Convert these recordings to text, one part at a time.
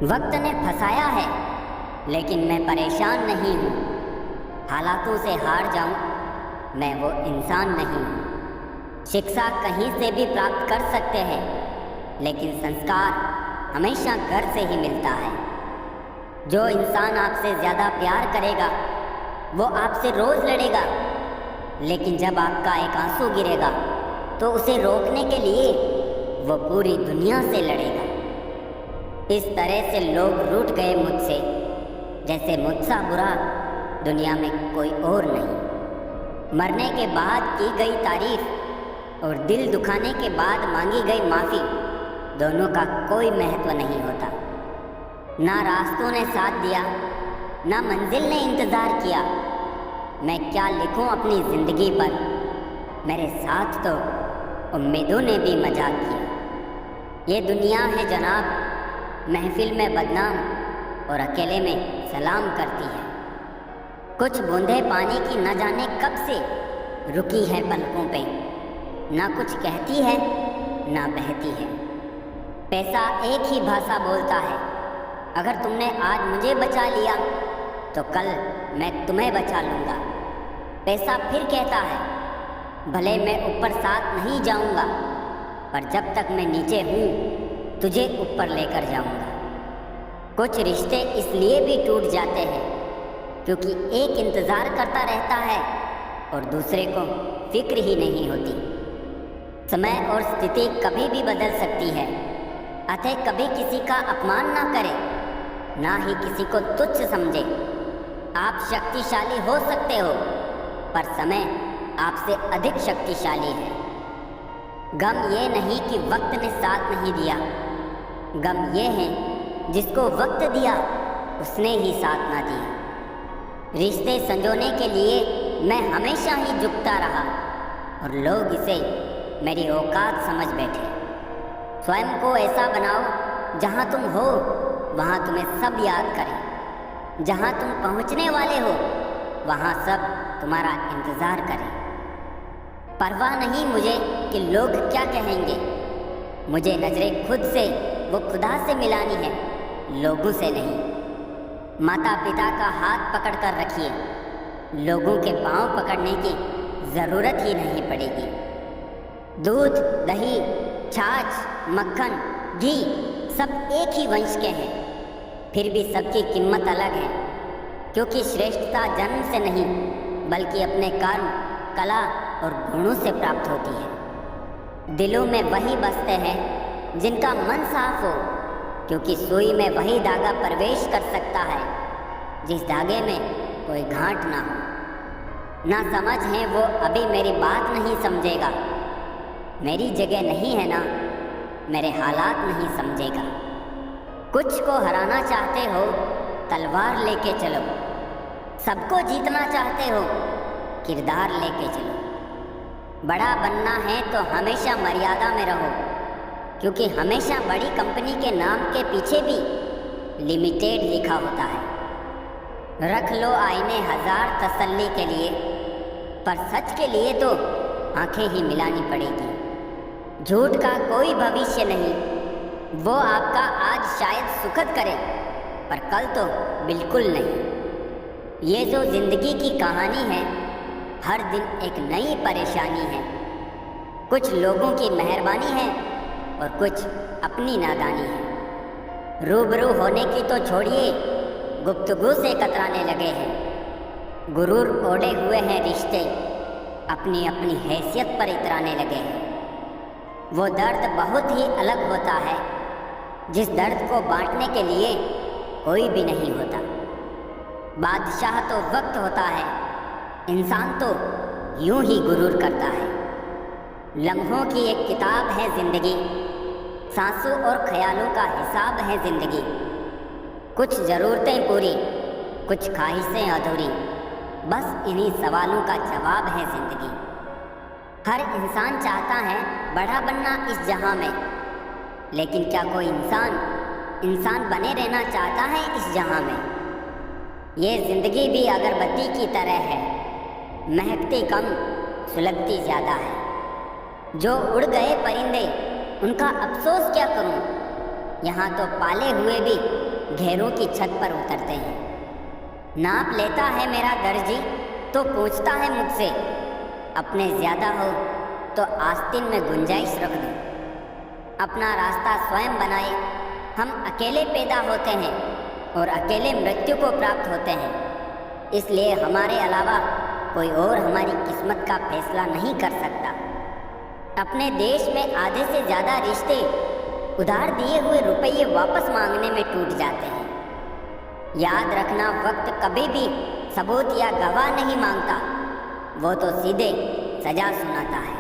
वक्त ने फंसाया है, लेकिन मैं परेशान नहीं हूँ। हालातों से हार जाऊँ, मैं वो इंसान नहीं हूँ। शिक्षा कहीं से भी प्राप्त कर सकते हैं, लेकिन संस्कार हमेशा घर से ही मिलता है। जो इंसान आपसे ज़्यादा प्यार करेगा, वो आपसे रोज़ लड़ेगा, लेकिन जब आपका एक आंसू गिरेगा तो उसे रोकने के लिए वो पूरी दुनिया से लड़ेगा। इस तरह से लोग रूठ गए मुझसे, जैसे मुझसा बुरा दुनिया में कोई और नहीं। मरने के बाद की गई तारीफ और दिल दुखाने के बाद मांगी गई माफ़ी, दोनों का कोई महत्व नहीं होता। ना रास्तों ने साथ दिया, ना मंजिल ने इंतज़ार किया। मैं क्या लिखूं अपनी ज़िंदगी पर, मेरे साथ तो उम्मीदों ने भी मजाक किया। ये दुनिया है जनाब, महफिल में बदनाम और अकेले में सलाम करती है। कुछ बूंदे पानी की न जाने कब से रुकी है पलकों पे, ना कुछ कहती है ना बहती है। पैसा एक ही भाषा बोलता है, अगर तुमने आज मुझे बचा लिया तो कल मैं तुम्हें बचा लूँगा। पैसा फिर कहता है, भले मैं ऊपर साथ नहीं जाऊँगा, पर जब तक मैं नीचे हूँ तुझे ऊपर लेकर जाऊँगा। कुछ रिश्ते इसलिए भी टूट जाते हैं क्योंकि एक इंतज़ार करता रहता है और दूसरे को फिक्र ही नहीं होती। समय और स्थिति कभी भी बदल सकती है, अतः कभी किसी का अपमान ना करे, ना ही किसी को तुच्छ समझे। आप शक्तिशाली हो सकते हो, पर समय आपसे अधिक शक्तिशाली है। गम ये नहीं कि वक्त ने साथ नहीं दिया, गम ये है जिसको वक्त दिया उसने ही साथ ना दिया। रिश्ते संजोने के लिए मैं हमेशा ही झुकता रहा और लोग इसे मेरी औकात समझ बैठे। स्वयं को ऐसा बनाओ जहाँ तुम हो वहाँ तुम्हें सब याद करें, जहाँ तुम पहुँचने वाले हो वहाँ सब तुम्हारा इंतज़ार करें। परवाह नहीं मुझे कि लोग क्या कहेंगे, मुझे नज़रें खुद से वो खुदा से मिलानी है, लोगों से नहीं। माता पिता का हाथ पकड़ कर रखिए, लोगों के पांव पकड़ने की ज़रूरत ही नहीं पड़ेगी। दूध, दही, छाछ, मक्खन, घी सब एक ही वंश के हैं, फिर भी सबकी कीमत अलग है, क्योंकि श्रेष्ठता जन्म से नहीं बल्कि अपने कर्म, कला और गुणों से प्राप्त होती है। दिलों में वही बसते हैं जिनका मन साफ हो, क्योंकि सुई में वही धागा प्रवेश कर सकता है जिस धागे में कोई गांठ ना हो। ना समझ है वो अभी मेरी बात नहीं समझेगा, मेरी जगह नहीं है ना मेरे हालात नहीं समझेगा। कुछ को हराना चाहते हो तलवार लेके चलो, सबको जीतना चाहते हो किरदार लेके चलो। बड़ा बनना है तो हमेशा मर्यादा में रहो, क्योंकि हमेशा बड़ी कंपनी के नाम के पीछे भी लिमिटेड लिखा होता है। रख लो आईने हजार तसल्ली के लिए, पर सच के लिए तो आंखें ही मिलानी पड़ेगी। झूठ का कोई भविष्य नहीं, वो आपका आज शायद सुखद करे पर कल तो बिल्कुल नहीं। ये जो जिंदगी की कहानी है, हर दिन एक नई परेशानी है। कुछ लोगों की मेहरबानी है और कुछ अपनी नादानी है। रूबरू होने की तो छोड़िए, गुफ्तगू से कतराने लगे हैं। गुरूर ओढ़े हुए हैं रिश्ते, अपनी अपनी हैसियत पर इतराने लगे हैं। वो दर्द बहुत ही अलग होता है जिस दर्द को बांटने के लिए कोई भी नहीं होता। बादशाह तो वक्त होता है, इंसान तो यूं ही गुरूर करता है। लम्हों की एक किताब है ज़िंदगी, सांसों और ख्यालों का हिसाब है ज़िंदगी। कुछ ज़रूरतें पूरी, कुछ ख्वाहिशें अधूरी, बस इन्हीं सवालों का जवाब है ज़िंदगी। हर इंसान चाहता है बड़ा बनना इस जहां में, लेकिन क्या कोई इंसान बने रहना चाहता है इस जहां में? ये ज़िंदगी भी अगरबत्ती की तरह है, महकती कम सुलगती ज़्यादा है। जो उड़ गए परिंदे उनका अफसोस क्या करूं, यहाँ तो पाले हुए भी घेरों की छत पर उतरते हैं। नाप लेता है मेरा दर्जी तो पूछता है मुझसे, अपने ज़्यादा हो तो आस्तीन में गुंजाइश रख दो। अपना रास्ता स्वयं बनाए। हम अकेले पैदा होते हैं और अकेले मृत्यु को प्राप्त होते हैं, इसलिए हमारे अलावा कोई और हमारी किस्मत का फैसला नहीं कर सकता। अपने देश में आधे से ज़्यादा रिश्ते उधार दिए हुए रुपये वापस मांगने में टूट जाते हैं। याद रखना, वक्त कभी भी सबूत या गवाह नहीं मांगता, वो तो सीधे सजा सुनाता है।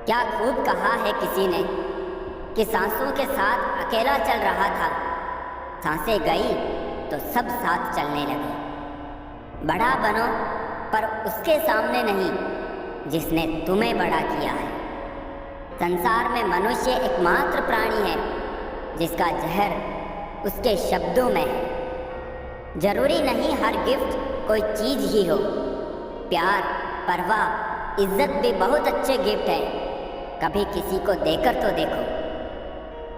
क्या खूब कहा है किसी ने कि सांसों के साथ अकेला चल रहा था, सांसें गई तो सब साथ चलने लगे। बड़ा बनो पर उसके सामने नहीं जिसने तुम्हें बड़ा किया है। संसार में मनुष्य एकमात्र प्राणी है जिसका जहर उसके शब्दों में है। जरूरी नहीं हर गिफ्ट कोई चीज ही हो। प्यार, परवाह, इज्जत भी बहुत अच्छे गिफ्ट हैं। कभी किसी को देकर तो देखो।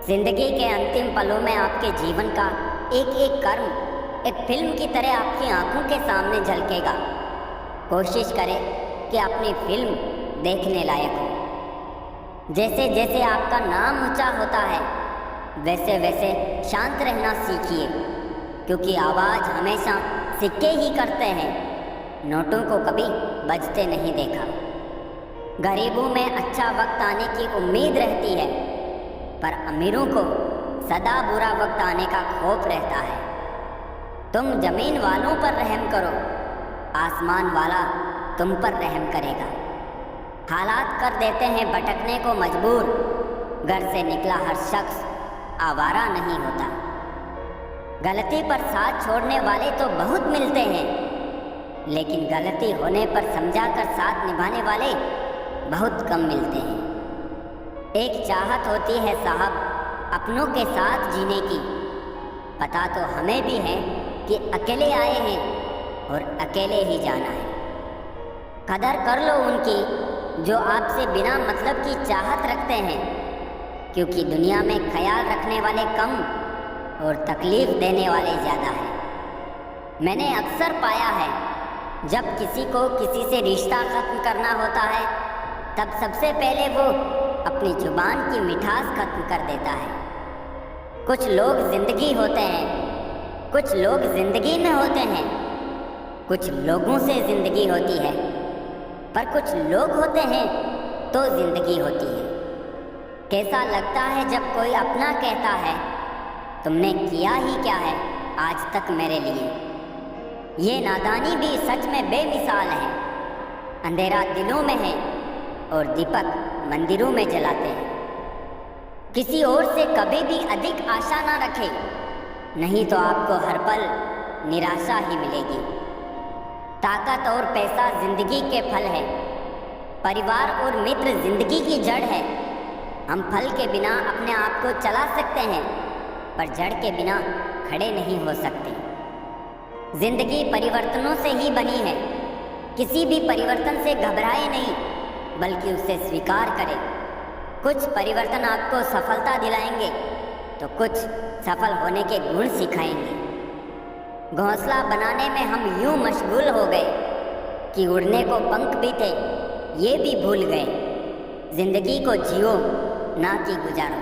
जिंदगी के अंतिम पलों में आपके जीवन का एक एक कर्म एक फिल्म की तरह आपकी आंखों के सामने झलकेगा। कोशिश करें कि अपनी फिल्म देखने लायक हो। जैसे जैसे आपका नाम ऊंचा होता है वैसे वैसे शांत रहना सीखिए, क्योंकि आवाज़ हमेशा सिक्के ही करते हैं, नोटों को कभी बजते नहीं देखा। गरीबों में अच्छा वक्त आने की उम्मीद रहती है, पर अमीरों को सदा बुरा वक्त आने का खौफ रहता है। तुम जमीन वालों पर रहम करो, आसमान वाला तुम पर रहम करेगा। हालात कर देते हैं भटकने को मजबूर, घर से निकला हर शख्स आवारा नहीं होता। गलती पर साथ छोड़ने वाले तो बहुत मिलते हैं, लेकिन गलती होने पर समझाकर साथ निभाने वाले बहुत कम मिलते हैं। एक चाहत होती है साहब अपनों के साथ जीने की। पता तो हमें भी है कि अकेले आए हैं और अकेले ही जाना है। कदर कर लो उनकी जो आपसे बिना मतलब की चाहत रखते हैं, क्योंकि दुनिया में ख्याल रखने वाले कम और तकलीफ देने वाले ज़्यादा हैं। मैंने अक्सर पाया है जब किसी को किसी से रिश्ता ख़त्म करना होता है तब सबसे पहले वो अपनी जुबान की मिठास ख़त्म कर देता है। कुछ लोग ज़िंदगी होते हैं, कुछ लोग ज़िंदगी में होते हैं, कुछ लोगों से ज़िंदगी होती है, पर कुछ लोग होते हैं तो ज़िंदगी होती है। कैसा लगता है जब कोई अपना कहता है, तुमने किया ही क्या है आज तक मेरे लिए। ये नादानी भी सच में बेमिसाल है। अंधेरा दिलों में है और दीपक मंदिरों में जलाते हैं। किसी और से कभी भी अधिक आशा ना रखें, नहीं तो आपको हर पल निराशा ही मिलेगी। ताकत और पैसा जिंदगी के फल है, परिवार और मित्र जिंदगी की जड़ है। हम फल के बिना अपने आप को चला सकते हैं, पर जड़ के बिना खड़े नहीं हो सकते। जिंदगी परिवर्तनों से ही बनी है। किसी भी परिवर्तन से घबराए नहीं, बल्कि उसे स्वीकार करें। कुछ परिवर्तन आपको सफलता दिलाएंगे तो कुछ सफल होने के गुण सिखाएंगे। घोंसला बनाने में हम यूं मशगूल हो गए कि उड़ने को पंख भी थे ये भी भूल गए। जिंदगी को जियो ना कि गुजारो।